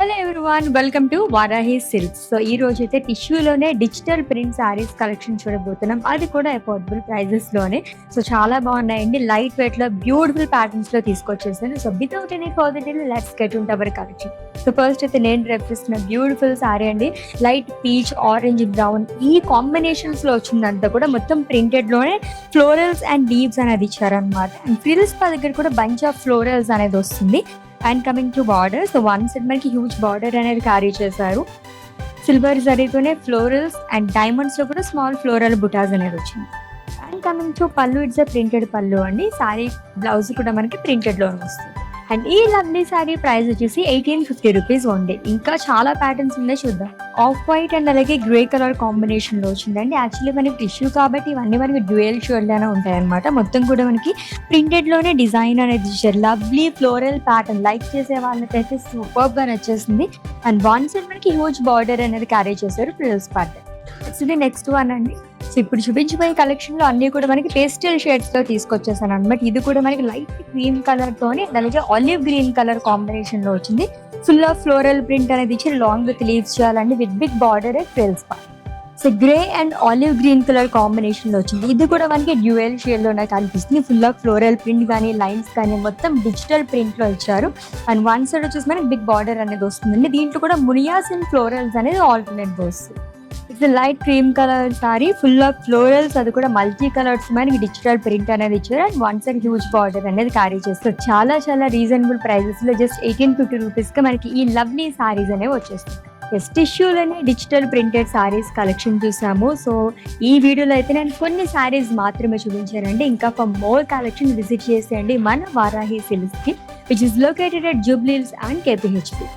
Hello everyone, welcome to Varahi silks. So ఈ రోజు అయితే టిష్యూలోనే డిజిటల్ ప్రింట్ శారీస్ కలెక్షన్ చూడబోతున్నాం. అది కూడా అఫోర్డబుల్ ప్రైజెస్ లోనే. సో చాలా బాగున్నాయండి. లైట్ వెయిట్ లో బ్యూటిఫుల్ ప్యాటర్న్స్ లో తీసుకొచ్చేసాను. So without any further delay let's get into our collection. So first అయితే నేను డ్రెప్ చేస్తున్న బ్యూటిఫుల్ శారీ అండి. లైట్ పీచ్, ఆరెంజ్, బ్రౌన్ ఈ కాంబినేషన్స్ లో వచ్చిందంతా కూడా మొత్తం ప్రింటెడ్ లోనే ఫ్లోరల్స్ అండ్ లీవ్స్ అనేది ఇచ్చారనమాట. అండ్ ఫ్రిల్స్ దగ్గర కూడా బంచ్ ఆఫ్ ఫ్లోరల్స్ అనేది వస్తుంది. And coming to border, so one side మనకి హ్యూజ్ బార్డర్ అనేది క్యారీ చేశారు. సిల్వర్ జరీతోనే ఫ్లోరల్స్ అండ్ డైమండ్స్ లో కూడా స్మాల్ ఫ్లోరల్ బుటాస్ అనేది వచ్చింది. అండ్ కమింగ్ టు పళ్ళు, ఇట్స్ ప్రింటెడ్ పళ్ళు అండి. శారీ బ్లౌజ్ కూడా మనకి ప్రింటెడ్ లోనే వస్తుంది. అండ్ ఈ లవ్లీ శారీ ప్రైస్ వచ్చేసి 1850 రూపీస్ ఓన్లీ. ఇంకా చాలా ప్యాటర్న్స్ ఉన్నాయి, చూద్దాం. ఆఫ్ వైట్ అండ్ అలాగే గ్రే కలర్ కాంబినేషన్ లో వచ్చిందండి. యాక్చువల్లీ మనకి టిష్యూ కాబట్టి ఇవన్నీ మనకి డ్యూయల్ షేడ్ లోనే ఉంటాయి అనమాట. మొత్తం కూడా మనకి ప్రింటెడ్ లోనే డిజైన్ అనేది ఇచ్చారు. లవ్లీ ఫ్లోరల్ ప్యాటర్న్ లైక్ చేసే వాళ్ళకైతే సూపర్ గా నచ్చేసింది. అండ్ వన్ సైడ్ మనకి హ్యూజ్ బార్డర్ అనేది క్యారీ చేశారు ఫ్రిల్స్ ప్యాటర్న్. నెక్స్ట్ వన్ అండి. సో ఇప్పుడు చూపించిపోయే కలెక్షన్ లో అన్ని కూడా మనకి పేస్టల్ షేడ్స్ తో తీసుకొచ్చేసాను అనమాట. ఇది కూడా మనకి లైట్ గ్రీన్ కలర్ తోని అలాగే ఆలివ్ గ్రీన్ కలర్ కాంబినేషన్ లో వచ్చింది. ఫుల్ ఆఫ్ ఫ్లోరల్ ప్రింట్ అనేది ఇచ్చి లాంగ్ విత్ లీవ్స్ చేయాలండి with big border frills part. So grey and olive green colour combination లో వచ్చింది. ఇది కూడా మనకి డ్యూయల్ షేడ్ లోనే కనిపిస్తుంది. ఫుల్ ఆఫ్ ఫ్లోరల్ ప్రింట్ కానీ లైన్స్ కానీ మొత్తం డిజిటల్ ప్రింట్ లో ఇచ్చారు. అండ్ వన్ సైడ్ వచ్చేసి మనకి బిగ్ బార్డర్ అనేది వస్తుందండి. దీంట్లో కూడా మునియాస్ అండ్ ఫ్లోరల్స్ అనేది ఆల్టర్నేట్ వస్తుంది. It's light cream colour sorry, full of florals, అది కూడా మల్టీ కలర్స్ మనకి డిజిటల్ ప్రింట్ అనేది ఇచ్చారు. And one side huge border అనేది క్యారీ చేస్తారు. చాలా చాలా రీజనబుల్ ప్రైజెస్ లో జస్ట్ 1850 రూపీస్ కి మనకి ఈ లవ్లీ సారీస్ అనేవి వచ్చేస్తుంది. టిష్యూలోనే డిజిటల్ ప్రింటెడ్ సారీస్ కలెక్షన్ చూసాము. సో ఈ వీడియోలో అయితే నేను కొన్ని సారీస్ మాత్రమే చూపించానండి. ఇంకా ఫర్ మోర్ కలెక్షన్ విజిట్ చేసేయండి మన వారాహి సిల్క్స్ కి, which is located at Jubilee hills and KPHP.